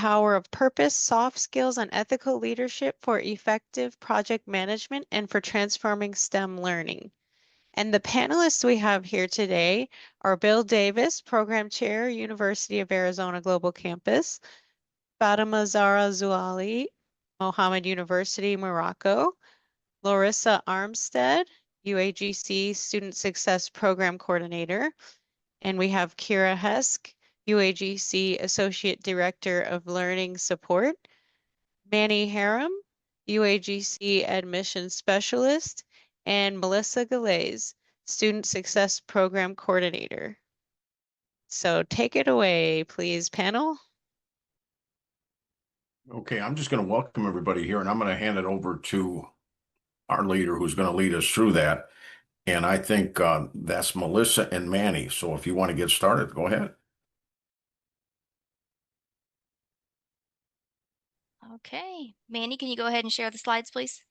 power of purpose, soft skills, and ethical leadership for effective project management and for transforming STEM learning. And the panelists we have here today are Bill Davis, Program Chair, University of Arizona Global Campus, Fatima Zahra Zouali, Mohammed University, Morocco, Laurissa Armstead, UAGC Student Success Program Coordinator, and we have Kira Heske, UAGC Associate Director of Learning Support, Manny Harim, UAGC Admissions Specialist, and Melissa Galais, Student Success Program Coordinator. So take it away, please, panel. Okay, I'm just going to welcome everybody here, and I'm going to hand it over to our leader who's going to lead us through that. And I think that's Melissa and Manny. So if you want to get started, go ahead. Okay, Manny, can you go ahead and share the slides, please?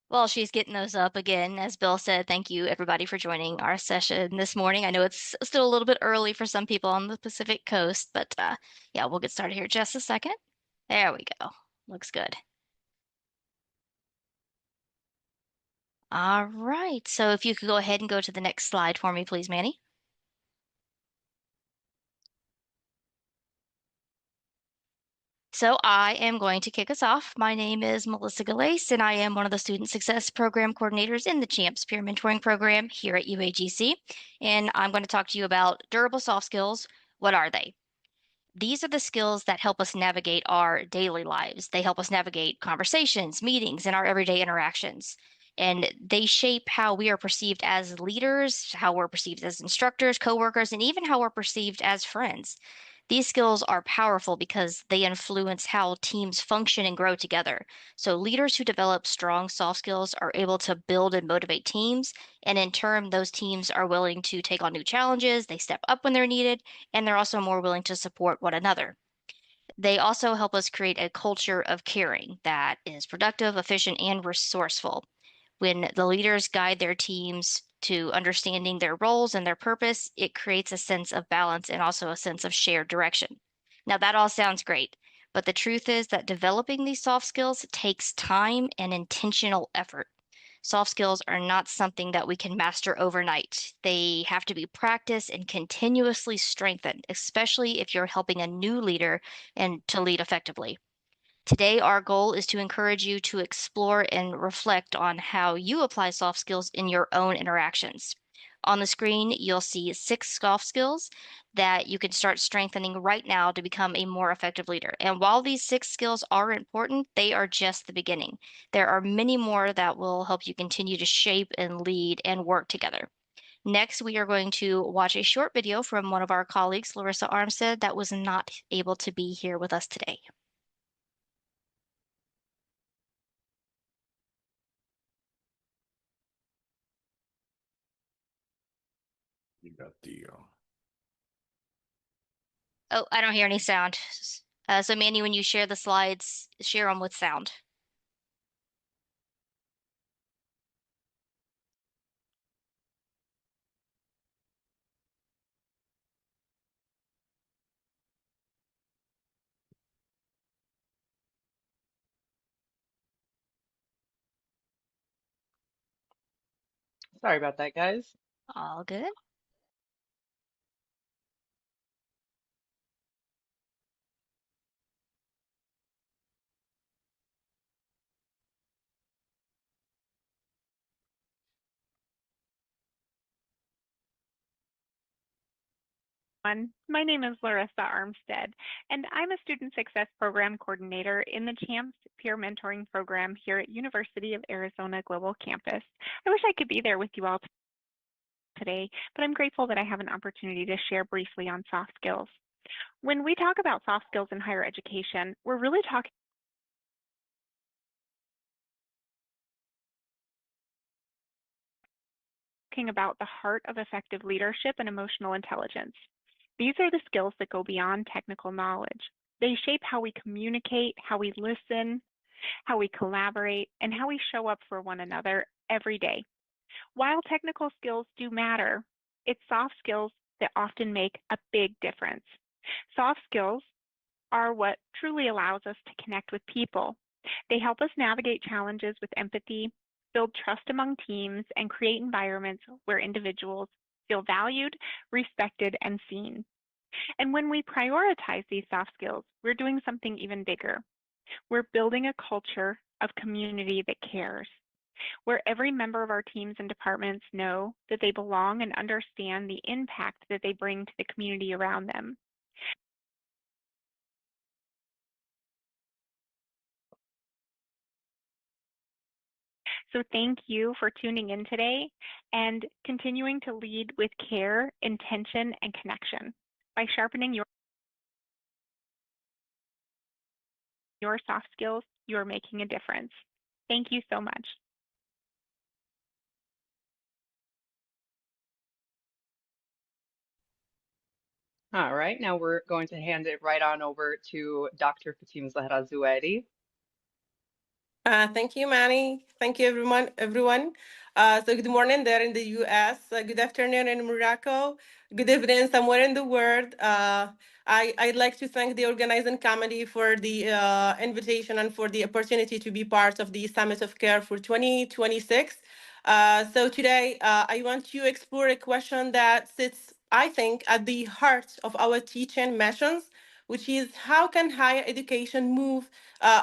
While she's getting those up again, as Bill said, thank you everybody for joining our session this morning. I know it's still a little bit early for some people on the Pacific Coast, but yeah, we'll get started here just a second. There we go. Looks good. All right, so if you could go ahead and go to the next slide for me, please, Manny. So I am going to kick us off. My name is Melissa Galais, and I am one of the Student Success Program Coordinators in the CHAMPS Peer Mentoring Program here at UAGC. And I'm going to talk to you about durable soft skills. What are they? These are the skills that help us navigate our daily lives. They help us navigate conversations, meetings, and our everyday interactions. And they shape how we are perceived as leaders, how we're perceived as instructors, coworkers, and even how we're perceived as friends. These skills are powerful because they influence how teams function and grow together. So, leaders who develop strong soft skills are able to build and motivate teams. And in turn, those teams are willing to take on new challenges, they step up when they're needed, and they're also more willing to support one another. They also help us create a culture of caring that is productive, efficient, and resourceful. When the leaders guide their teams to understanding their roles and their purpose, it creates a sense of balance and also a sense of shared direction. Now, that all sounds great, but the truth is that developing these soft skills takes time and intentional effort. Soft skills are not something that we can master overnight. They have to be practiced and continuously strengthened, especially if you're helping a new leader and to lead effectively. Today, our goal is to encourage you to explore and reflect on how you apply soft skills in your own interactions. On the screen, you'll see 6 soft skills that you can start strengthening right now to become a more effective leader. And while these 6 skills are important, they are just the beginning. There are many more that will help you continue to shape and lead and work together. Next, we are going to watch a short video from one of our colleagues, Laurissa Armstead, that was not able to be here with us today. You got the. Oh, I don't hear any sound. So Manny, when you share the slides, share them with sound. Sorry about that, guys. All good. My name is Laurissa Armstead, and I'm a Student Success Program Coordinator in the CHAMPS Peer Mentoring Program here at University of Arizona Global Campus. I wish I could be there with you all today, but I'm grateful that I have an opportunity to share briefly on soft skills. When we talk about soft skills in higher education, we're really talking talking about the heart of effective leadership and emotional intelligence. These are the skills that go beyond technical knowledge. They shape how we communicate, how we listen, how we collaborate, and how we show up for one another every day. While technical skills do matter, it's soft skills that often make a big difference. Soft skills are what truly allows us to connect with people. They help us navigate challenges with empathy, build trust among teams, and create environments where individuals feel valued, respected, and seen. And when we prioritize these soft skills, we're doing something even bigger. We're building a culture of community that cares, where every member of our teams and departments know that they belong and understand the impact that they bring to the community around them. So thank you for tuning in today and continuing to lead with care, intention, and connection. By sharpening your soft skills, you are making a difference. Thank you so much. All right, now we're going to hand it right on over to Dr. Fatima Zahra Zouali. Thank you, Manny. Thank you, everyone. So good morning there in the US. Good afternoon in Morocco. Good evening somewhere in the world. I'd like to thank the organizing committee for the invitation and for the opportunity to be part of the Summit of Care for 2026. So today, I want to explore a question that sits, I think, at the heart of our teaching missions, which is how can higher education move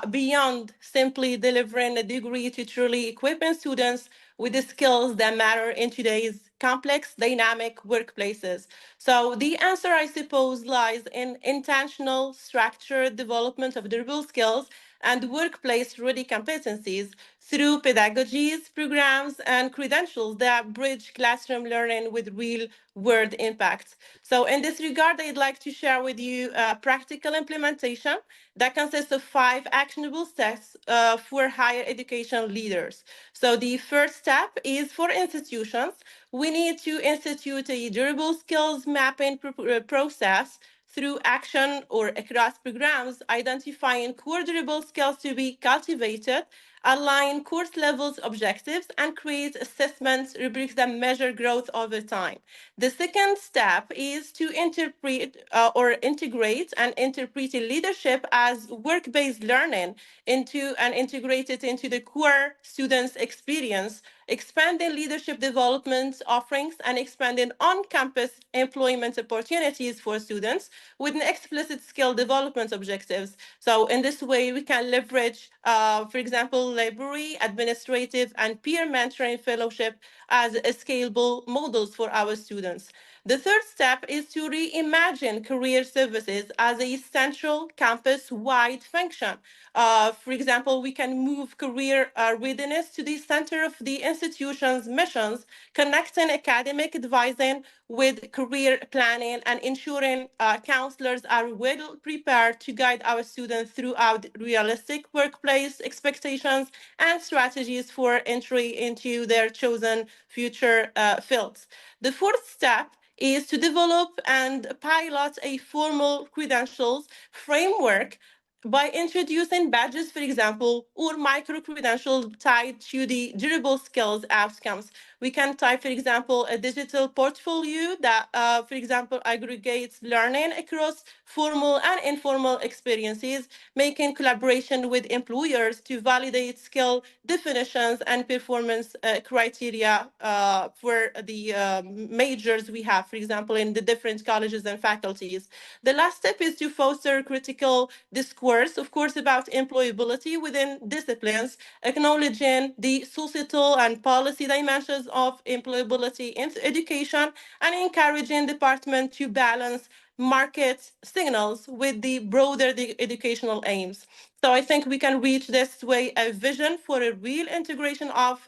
beyond simply delivering a degree to truly equipping students with the skills that matter in today's complex, dynamic workplaces. So the answer, I suppose, lies in intentional, structured development of durable skills and workplace-ready competencies through pedagogies, programs, and credentials that bridge classroom learning with real-world impact. So in this regard, I'd like to share with you a practical implementation that consists of 5 actionable steps for higher education leaders. So the first step is for institutions. We need to institute a durable skills mapping process through action or across programs, identifying core durable skills to be cultivated, align course levels objectives, and create assessment rubrics that measure growth over time. The second step is to interpret or integrate and interpret leadership as work-based learning into and integrate it into the core students' experience, expanding leadership development offerings and expanding on-campus employment opportunities for students with an explicit skill development objectives. So in this way, we can leverage, for example, library, administrative, and peer mentoring fellowship as scalable models for our students. The third step is to reimagine career services as a central campus-wide function. For example, we can move career readiness to the center of the institution's missions, connecting academic advising with career planning and ensuring counselors are well prepared to guide our students throughout realistic workplace expectations and strategies for entry into their chosen future fields. The fourth step is to develop and pilot a formal credentials framework by introducing badges, for example, or micro credentials tied to the durable skills outcomes. We can type, for example, a digital portfolio that, for example, aggregates learning across formal and informal experiences, making collaboration with employers to validate skill definitions and performance criteria for the majors we have, for example, in the different colleges and faculties. The last step is to foster critical discourse, of course, about employability within disciplines, acknowledging the societal and policy dimensions of employability in education, and encouraging department to balance market signals with the broader educational aims. So I think we can reach this way a vision for a real integration of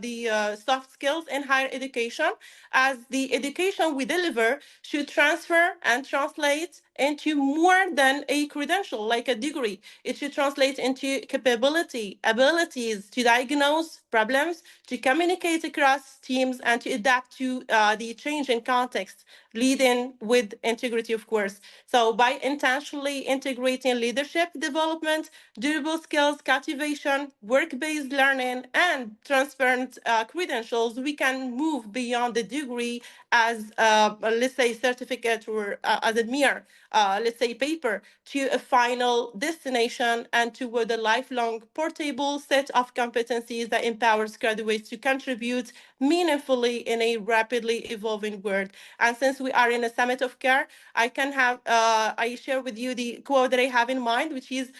the soft skills in higher education, as the education we deliver should transfer and translate into more than a credential, like a degree. It should translate into capability, abilities to diagnose problems, to communicate across teams, and to adapt to the change in context, leading with integrity, of course. So by intentionally integrating leadership development, durable skills cultivation, work-based learning, and transparent credentials, we can move beyond the degree as, let's say, certificate or as a mere, let's say, paper to a final destination and toward a lifelong portable set of competencies that empowers graduates to contribute meaningfully in a rapidly evolving world. And since we are in a summit of care, I share with you the quote that I have in mind, which is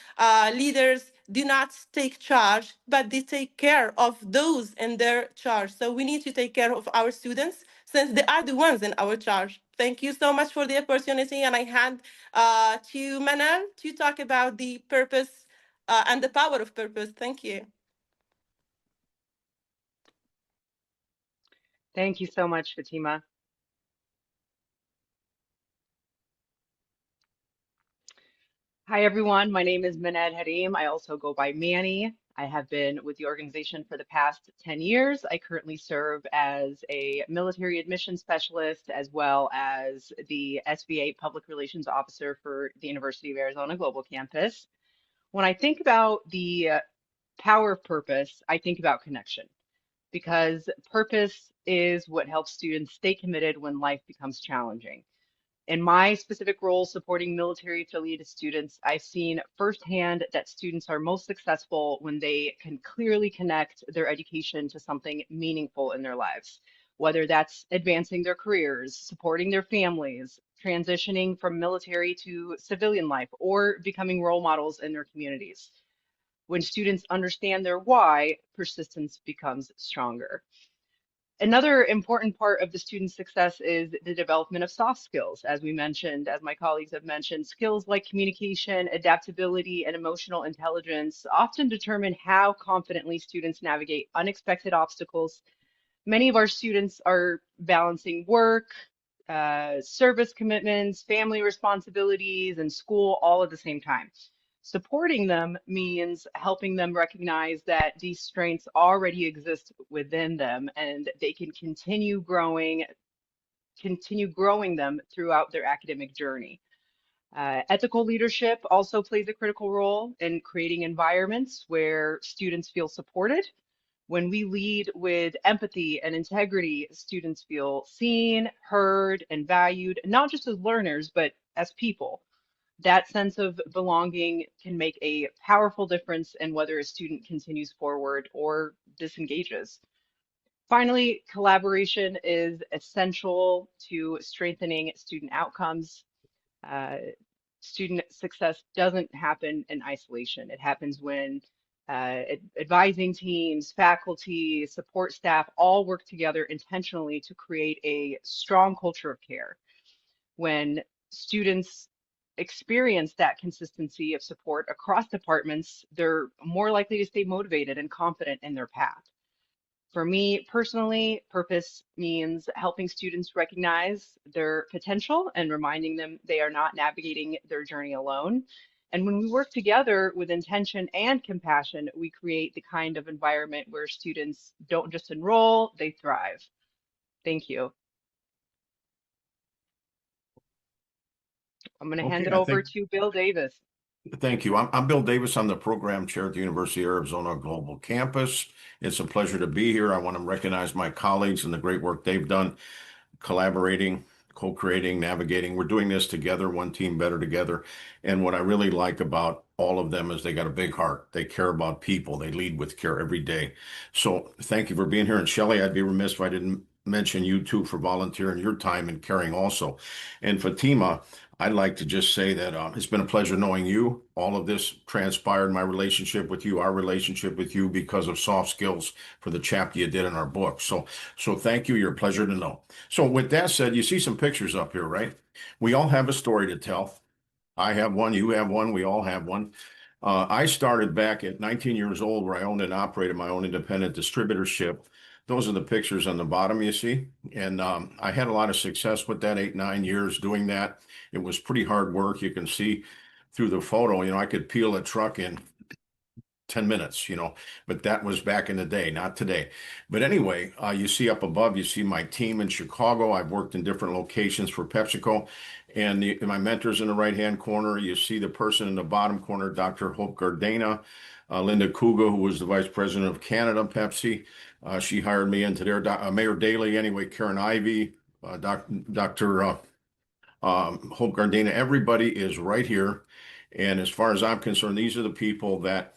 leaders do not take charge, but they take care of those in their charge. So we need to take care of our students since they are the ones in our charge. Thank you so much for the opportunity. And I hand to Manal to talk about the purpose and the power of purpose. Thank you. Thank you so much, Fatima. Hi, everyone. My name is Maned Harim. I also go by Manny. I have been with the organization for the past 10 years. I currently serve as a military admissions specialist as well as the SVA Public Relations Officer for the University of Arizona Global Campus. When I think about the power of purpose, I think about connection because purpose is what helps students stay committed when life becomes challenging. In my specific role supporting military affiliated students, I've seen firsthand that students are most successful when they can clearly connect their education to something meaningful in their lives, whether that's advancing their careers, supporting their families, transitioning from military to civilian life, or becoming role models in their communities. When students understand their why, persistence becomes stronger. Another important part of the student's success is the development of soft skills. As we mentioned, as my colleagues have mentioned, skills like communication, adaptability, and emotional intelligence often determine how confidently students navigate unexpected obstacles. Many of our students are balancing work, service commitments, family responsibilities, and school all at the same time. Supporting them means helping them recognize that these strengths already exist within them and they can continue growing them throughout their academic journey. Ethical leadership also plays a critical role in creating environments where students feel supported. When we lead with empathy and integrity, students feel seen, heard, and valued, not just as learners, but as people. That sense of belonging can make a powerful difference in whether a student continues forward or disengages. Finally, collaboration is essential to strengthening student outcomes. Uh, Student success doesn't happen in isolation. It happens when advising teams, faculty, support staff all work together intentionally to create a strong culture of care. When students experience that consistency of support across departments, they're more likely to stay motivated and confident in their path. For me personally, purpose means helping students recognize their potential and reminding them they are not navigating their journey alone. And when we work together with intention and compassion, we create the kind of environment where students don't just enroll, they thrive. Thank you. I'm going to hand it over to Bill Davis. Thank you. I'm Bill Davis. I'm the program chair at the University of Arizona Global Campus. It's a pleasure to be here. I want to recognize my colleagues and the great work they've done, collaborating, co-creating, navigating. We're doing this together, one team better together. And what I really like about all of them is they got a big heart. They care about people. They lead with care every day. So thank you for being here. And Shelley, I'd be remiss if I didn't mention you too for volunteering your time and caring also. And Fatima, I'd like to just say that it's been a pleasure knowing you. All of this transpired, my relationship with you, our relationship with you, because of soft skills for the chapter you did in our book. So thank you. You're a pleasure to know. So with that said, you see some pictures up here, right? We all have a story to tell. I have one, you have one, we all have one. I started back at 19 years old where I owned and operated my own independent distributorship. Those are the pictures on the bottom you see. And I had a lot of success with that 8, 9 years doing that. It was pretty hard work. You can see through the photo, I could peel a truck in 10 minutes, but that was back in the day, not today. But anyway, you see up above, you see my team in Chicago. I've worked in different locations for PepsiCo, and my mentor's in the right-hand corner. You see the person in the bottom corner, Dr. Hope Gardena, Linda Kuga, who was the Vice President of Canada, Pepsi. She hired me into there. Mayor Daley, anyway, Karen Ivey, Dr. Hope Gardena. Everybody is right here. And as far as I'm concerned, these are the people that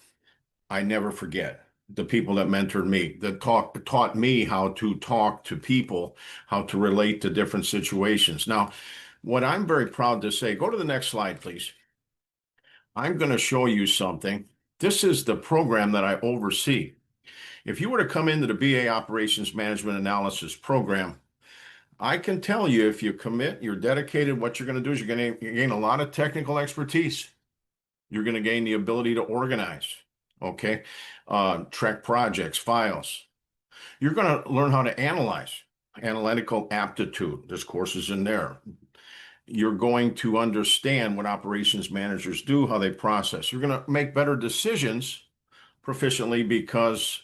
I never forget, the people that mentored me, that taught me how to talk to people, how to relate to different situations. Now, what I'm very proud to say, go to the next slide, please. I'm going to show you something. This is the program that I oversee. If you were to come into the BA Operations Management Analysis program, I can tell you if you commit, you're dedicated, what you're going to do is you're going to gain a lot of technical expertise. You're going to gain the ability to organize. Okay, track projects, files. You're going to learn how to analyze, analytical aptitude. There's courses in there. You're going to understand what operations managers do, how they process. You're going to make better decisions proficiently because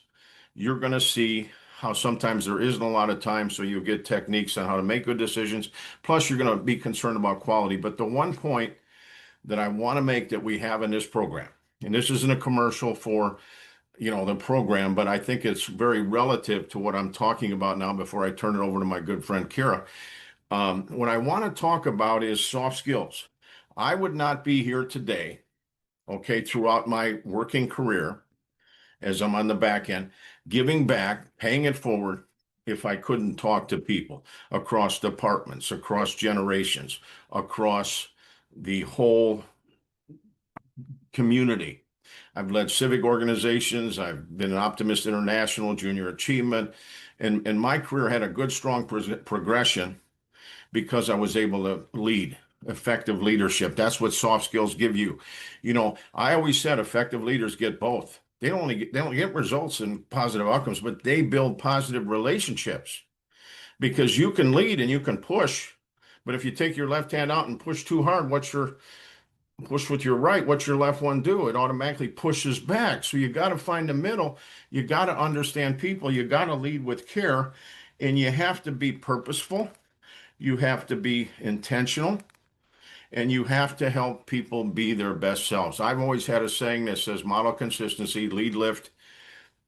you're going to see how sometimes there isn't a lot of time, so you'll get techniques on how to make good decisions. Plus, you're going to be concerned about quality. But the one point that I want to make that we have in this program, and this isn't a commercial for, the program, but I think it's very relative to what I'm talking about now before I turn it over to my good friend Kira. What I want to talk about is soft skills. I would not be here today, okay, throughout my working career, as I'm on the back end, giving back, paying it forward, if I couldn't talk to people across departments, across generations, across the whole community. I've led civic organizations. I've been an Optimist International, Junior Achievement, and my career had a good, strong progression because I was able to lead, effective leadership. That's what soft skills give you. I always said effective leaders get both. They don't get results and positive outcomes, but they build positive relationships because you can lead and you can push. But if you take your left hand out and push too hard, push with your right, what's your left one do? It automatically pushes back. So you got to find the middle. You got to understand people. You got to lead with care, and you have to be purposeful. You have to be intentional, and you have to help people be their best selves. I've always had a saying that says model consistency, lead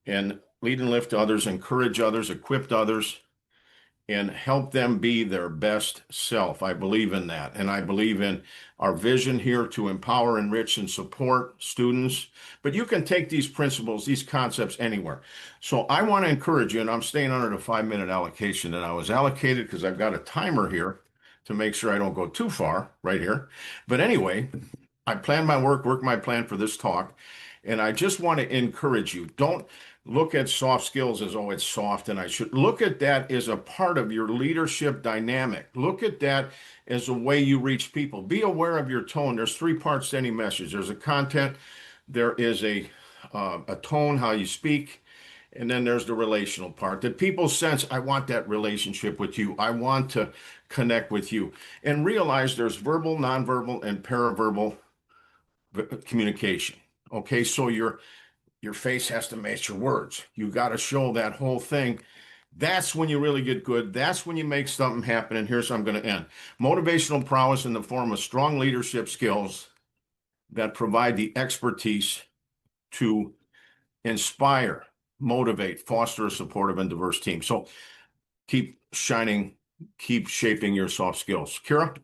and lift others, encourage others, equip others, and help them be their best self. I believe in that. And I believe in our vision here to empower, enrich, and support students. But you can take these principles, these concepts anywhere. So I want to encourage you, and I'm staying under the 5-minute allocation that I was allocated because I've got a timer here to make sure I don't go too far right here. But anyway, I plan my work my plan for this talk. And I just want to encourage you, don't look at soft skills as, oh, it's soft and I should. Look at that as a part of your leadership dynamic. Look at that as a way you reach people. Be aware of your tone. There's 3 parts to any message. There's a content, there is a tone, how you speak, and then there's the relational part that people sense, I want that relationship with you. I want to connect with you. And realize there's verbal, nonverbal, and paraverbal communication. Okay, so your face has to match your words. You got to show that whole thing. That's when you really get good. That's when you make something happen. And here's how I'm going to end. Motivational prowess in the form of strong leadership skills that provide the expertise to inspire, motivate, foster a supportive and diverse team. So keep shining, keep shaping your soft skills. Kira?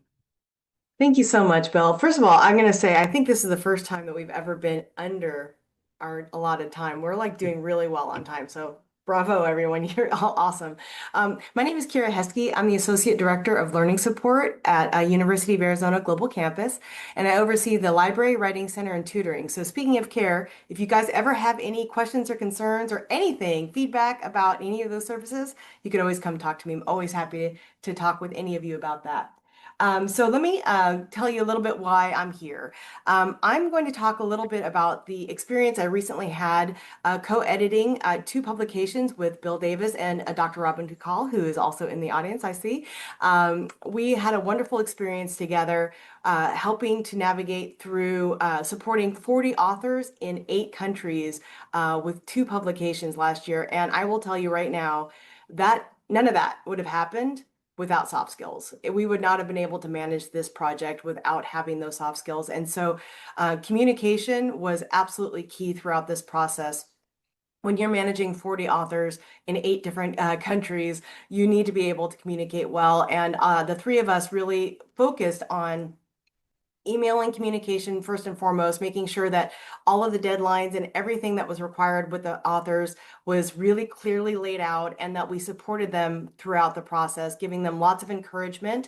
Thank you so much, Bill. First of all, I'm going to say, I think this is the first time that we've ever been under our allotted time. We're like doing really well on time. So bravo, everyone. You're all awesome. My name is Kira Heske. I'm the Associate Director of Learning Support at University of Arizona Global Campus, and I oversee the Library, Writing Center, and Tutoring. So speaking of care, if you guys ever have any questions or concerns or anything, feedback about any of those services, you can always come talk to me. I'm always happy to talk with any of you about that. So let me tell you a little bit why I'm here. I'm going to talk a little bit about the experience I recently had co-editing two publications with Bill Davis and Dr. Robin Dukal, who is also in the audience, I see. We had a wonderful experience together helping to navigate through supporting 40 authors in 8 countries with 2 publications last year. And I will tell you right now that none of that would have happened without soft skills. We would not have been able to manage this project without having those soft skills. And so communication was absolutely key throughout this process. When you're managing 40 authors in 8 different countries, you need to be able to communicate well. And the 3 of us really focused on emailing communication first and foremost, making sure that all of the deadlines and everything that was required with the authors was really clearly laid out, and that we supported them throughout the process, giving them lots of encouragement.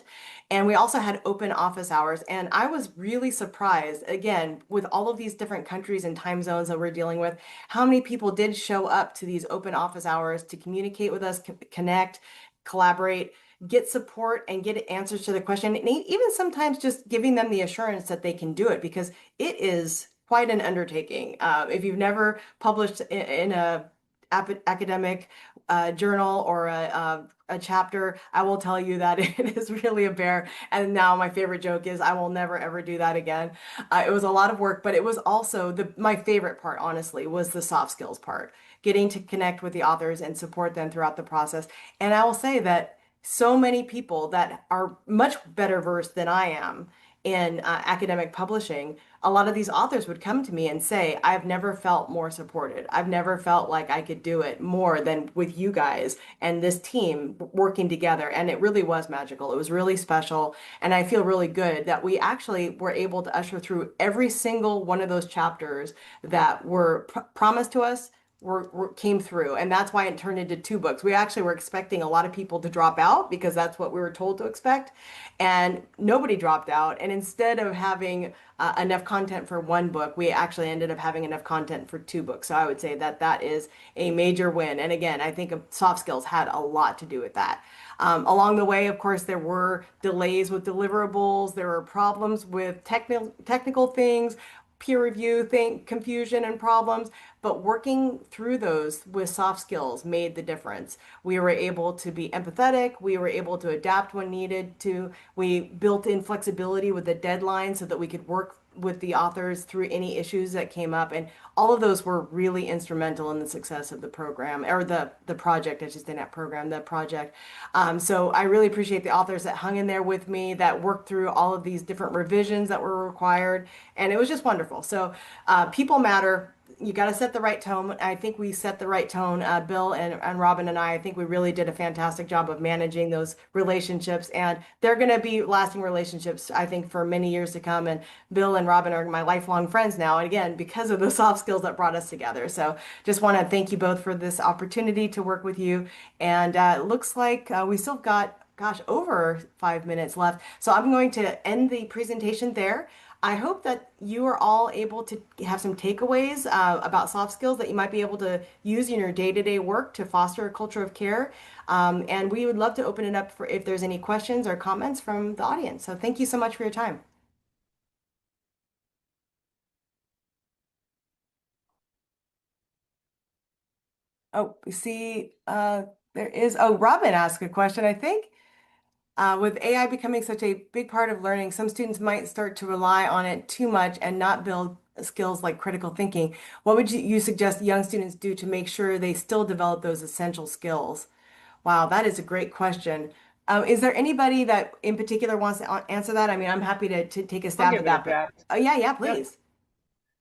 And we also had open office hours. And I was really surprised, again, with all of these different countries and time zones that we're dealing with, how many people did show up to these open office hours to communicate with us, connect, collaborate, get support, and get answers to the question, and even sometimes just giving them the assurance that they can do it, because it is quite an undertaking. If you've never published in a academic journal or a chapter, I will tell you that it is really a bear. And now my favorite joke is I will never ever do that again. It was a lot of work, but it was also my favorite part, honestly, was the soft skills part, getting to connect with the authors and support them throughout the process. And I will say that so many people that are much better versed than I am in academic publishing, a lot of these authors would come to me and say, I've never felt more supported. I've never felt like I could do it more than with you guys and this team working together. And it really was magical. It was really special. And I feel really good that we actually were able to usher through every single one of those chapters that were promised to us came through, and that's why it turned into 2 books. We actually were expecting a lot of people to drop out because that's what we were told to expect, and nobody dropped out. And instead of having enough content for 1 book, we actually ended up having enough content for 2 books. So I would say that that is a major win. And again, I think soft skills had a lot to do with that. Along the way, of course, there were delays with deliverables. There were problems with technical things, peer review confusion and problems, but working through those with soft skills made the difference. We were able to be empathetic. We were able to adapt when needed to. We built in flexibility with the deadline so that we could work with the authors through any issues that came up. And all of those were really instrumental in the success of the program, or the project, I should say, not program, the project. So I really appreciate the authors that hung in there with me, that worked through all of these different revisions that were required. And it was just wonderful. So people matter. You got to set the right tone. I think we set the right tone. Bill and Robin and I think we really did a fantastic job of managing those relationships. And they're going to be lasting relationships, I think, for many years to come. And Bill and Robin are my lifelong friends now. And again, because of the soft skills that brought us together. So just want to thank you both for this opportunity to work with you. And it looks like we still got, gosh, over 5 minutes left. So I'm going to end the presentation there. I hope that you are all able to have some takeaways about soft skills that you might be able to use in your day-to-day work to foster a culture of care. And we would love to open it up for if there's any questions or comments from the audience. So thank you so much for your time. Oh, we see there is, oh, Robin asked a question, I think. With AI becoming such a big part of learning, some students might start to rely on it too much and not build skills like critical thinking. What would you suggest young students do to make sure they still develop those essential skills? Wow, that is a great question. Is there anybody that in particular wants to answer that? I mean, I'm happy to take a I'll stab give at it a that, but shot. yeah, Yep. please.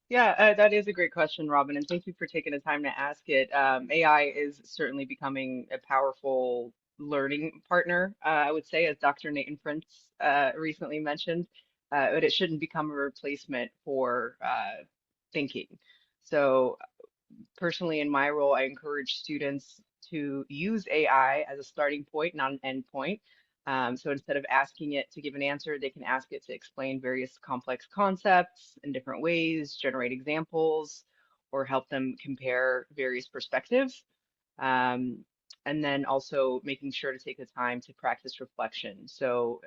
Yeah, that is a great question, Robin, and thank you for taking the time to ask it. AI is certainly becoming a powerful learning partner, I would say, as Dr. Nathan Prince recently mentioned, but it shouldn't become a replacement for thinking. So personally, in my role, I encourage students to use AI as a starting point, not an end point. So instead of asking it to give an answer, they can ask it to explain various complex concepts in different ways, generate examples, or help them compare various perspectives. Um, And then also making sure to take the time to practice reflection. So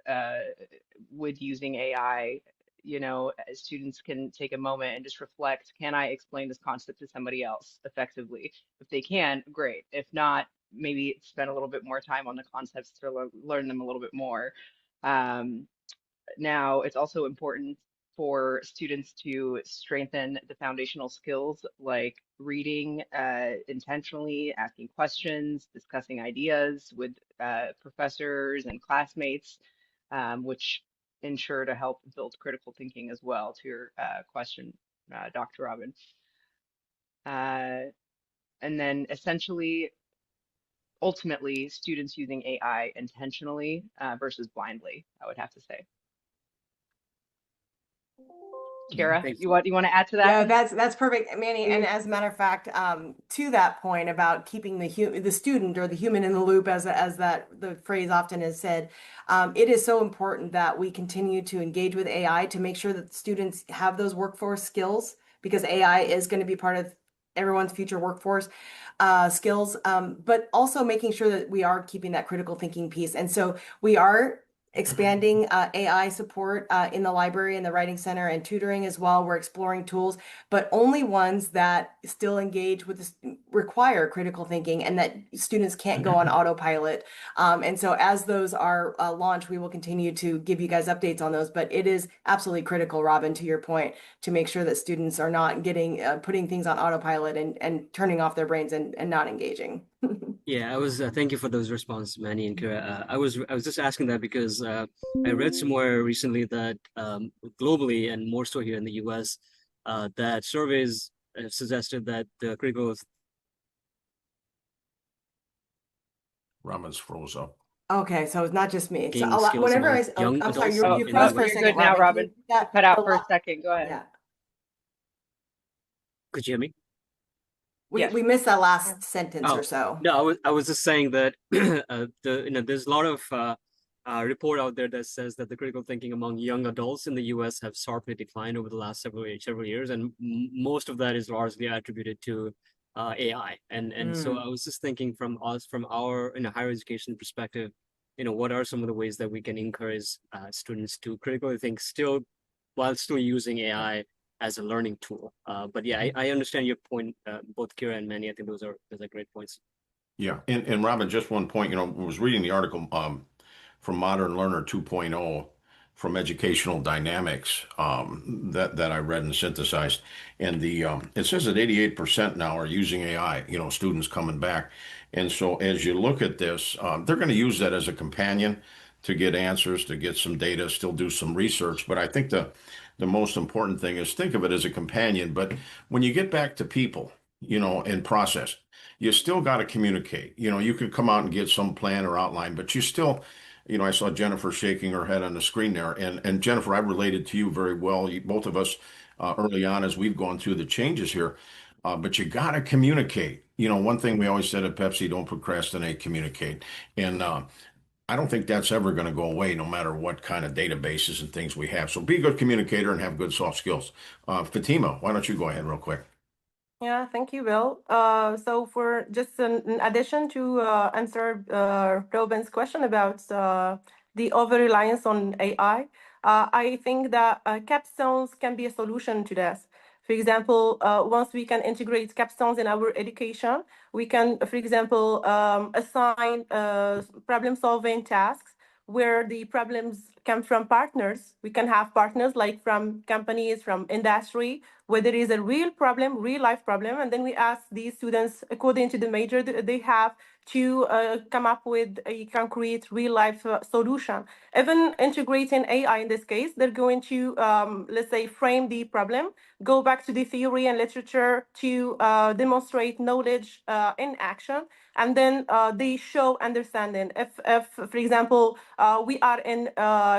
with using AI, you know, students can take a moment and just reflect, can I explain this concept to somebody else effectively? If they can, great. If not, maybe spend a little bit more time on the concepts to learn them a little bit more. Now, it's also important for students to strengthen the foundational skills like reading intentionally, asking questions, discussing ideas with professors and classmates, which ensure to help build critical thinking as well, to your question, Dr. Robin. And then essentially, ultimately, students using AI intentionally versus blindly, I would have to say. Kara, you want to add to that? Yeah, that's perfect, Manny. And Please. as a matter of fact, to that point about keeping the student or the human in the loop, as that the phrase often is said, it is so important that we continue to engage with AI to make sure that students have those workforce skills, because AI is going to be part of everyone's future workforce skills, but also making sure that we are keeping that critical thinking piece. And so we are expanding AI support in the library and the Writing Center and tutoring as well. We're exploring tools, but only ones that still engage with this, require critical thinking, and that students can't go on autopilot. And so as those are launched, we will continue to give you guys updates on those. But it is absolutely critical, Robin, to your point, to make sure that students are not getting putting things on autopilot and turning off their brains and not engaging. Yeah, I was. Thank you for those responses, Manny and Kira. I was just asking that because I read somewhere recently that globally and more so here in the U.S., that surveys suggested that the critical. Robin's froze up. Okay, so it's not just me. So Skills whenever among young I'm sorry, adults you in froze the for a West. You're second, good now, Robin. Can you Robin. Cut out for a second. Go ahead. Yeah. Could you hear me? Yes. We missed that last sentence or so. No, I was just saying that there's a lot of report out there that says that the critical thinking among young adults in the U.S. have sharply declined over the last several years, and most of that is largely attributed to AI. And so I was just thinking from our higher education perspective, what are some of the ways that we can encourage students to critically think while still using AI as a learning tool. But yeah, I understand your point, both Kira and Manny. I think those are great points. Yeah, and Robin, just one point, I was reading the article from Modern Learner 2.0 from Educational Dynamics that I read and synthesized, and it says that 88% now are using AI, students coming back. And so as you look at this, they're going to use that as a companion to get answers, to get some data, still do some research. But I think the most important thing is think of it as a companion. But when you get back to people, and process, you still got to communicate. You can come out and get some plan or outline, but you still, I saw Jennifer shaking her head on the screen there. And Jennifer, I related to you very well. Both of us early on as we've gone through the changes here. But you got to communicate. One thing we always said at Pepsi, don't procrastinate, communicate. And I don't think that's ever going to go away, no matter what kind of databases and things we have. So be a good communicator and have good soft skills. Fatima, why don't you go ahead real quick? Yeah, thank you, Bill. So for just in addition to answer Robin's question about the over-reliance on AI, I think that capstones can be a solution to this. For example, once we can integrate capstones in our education, we can, for example, assign problem-solving tasks where the problems come from partners. We can have partners like from companies, from industry, where there is a real problem, real life problem, and then we ask these students, according to the major that they have, to come up with a concrete real life solution. Even integrating AI in this case, they're going to, let's say, frame the problem, go back to the theory and literature to demonstrate knowledge in action, and then they show understanding. If for example, we are in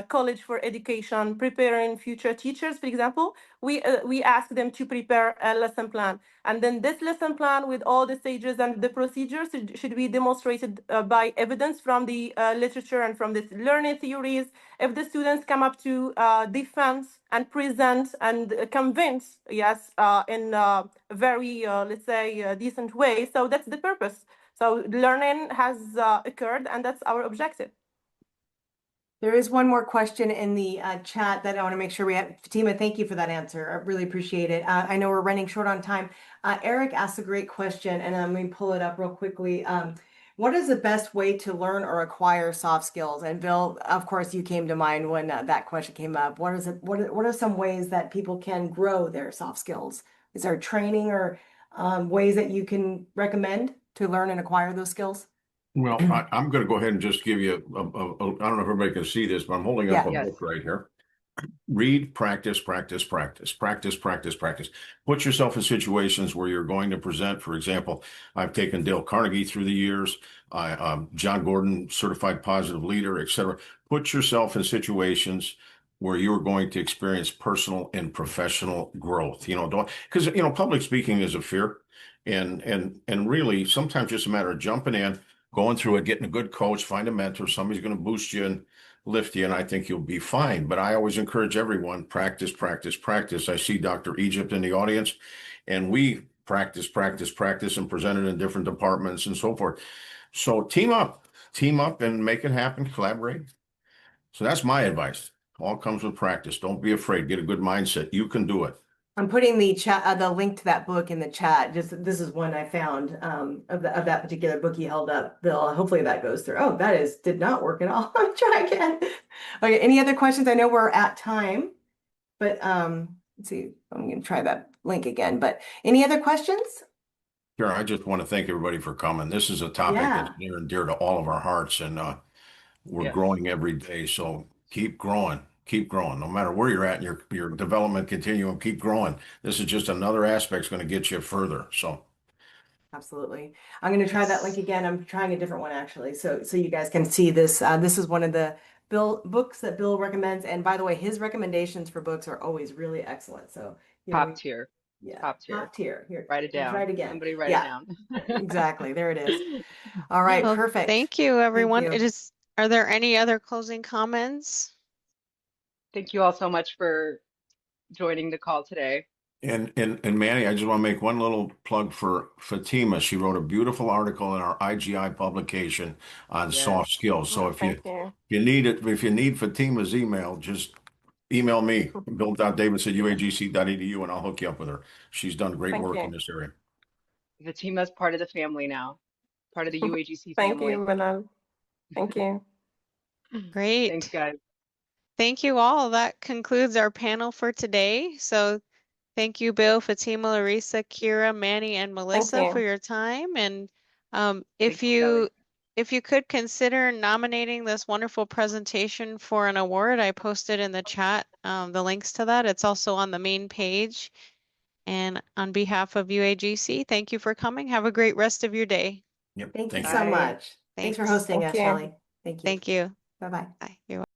college for education, preparing future teachers, for example, we ask them to prepare a lesson plan. And then this lesson plan with all the stages and the procedures should be demonstrated by evidence from the literature and from the learning theories. If the students come up to defend and present and convince, yes, in a very, let's say, decent way. So that's the purpose. So learning has occurred, and that's our objective. There is one more question in the chat that I want to make sure we have. Fatima, thank you for that answer. I really appreciate it. I know we're running short on time. Eric asked a great question, and I'm going to pull it up real quickly. What is the best way to learn or acquire soft skills? And Bill, of course, you came to mind when that question came up. What are some ways that people can grow their soft skills? Is there training or ways that you can recommend to learn and acquire those skills? Well, I'm going to go ahead and just give you I don't know if everybody can see this, but I'm holding up a book right here. Read, practice, practice, practice, practice, practice, practice. Put yourself in situations where you're going to present. For example, I've taken Dale Carnegie through the years, John Gordon, certified positive leader, etc. Put yourself in situations where you're going to experience personal and professional growth. Because public speaking is a fear, and really sometimes just a matter of jumping in, going through it, getting a good coach, find a mentor, somebody's going to boost you and lift you, and I think you'll be fine. But I always encourage everyone, practice, practice, practice. I see Dr. Egypt in the audience, and we practice, practice, practice, and present it in different departments and so forth. So team up and make it happen, collaborate. So that's my advice. All comes with practice. Don't be afraid. Get a good mindset. You can do it. I'm putting the link to that book in the chat. This is one I found of that particular book you held up, Bill. Hopefully that goes through. Oh, did not work at all. I'll try again. Okay, any other questions? I know we're at time, but let's see. I'm going to try that link again. But any other questions? Sure. I just want to thank everybody for coming. This is a topic that's near and dear to all of our hearts, and we're growing every day. So keep growing. Keep growing. No matter where you're at in your development continuum, keep growing. This is just another aspect that's going to get you further. So absolutely. I'm going to try that link again. I'm trying a different one actually. So you guys can see this. This is one of the books that Bill recommends. And by the way, his recommendations for books are always really excellent. So top tier. Yeah. Top tier. Here. Write it down. Try it again. Somebody write it down. Exactly. There it is. All right. Well, perfect. Thank you, everyone. Thank you. Are there any other closing comments? Thank you all so much for joining the call today. And Manny, I just want to make one little plug for Fatima. She wrote a beautiful article in our IGI publication on soft skills. So if you need Fatima's email, just email me, bill.davis@uagc.edu, and I'll hook you up with her. She's done great work in this area. Fatima's part of the family now, part of the UAGC family. Thank you, Manal. Thank you. Great. Thanks, guys. Thank you all. That concludes our panel for today. So thank you, Bill, Fatima, Laurissa, Kira, Manny, and Melissa for your time. And if you could consider nominating this wonderful presentation for an award, I posted in the chat the links to that. It's also on the main page. And on behalf of UAGC, thank you for coming. Have a great rest of your day. Yep. Thank you so much. Thanks for hosting us, Shelley. Thank you. Thank you. Bye-bye. Bye. You're welcome.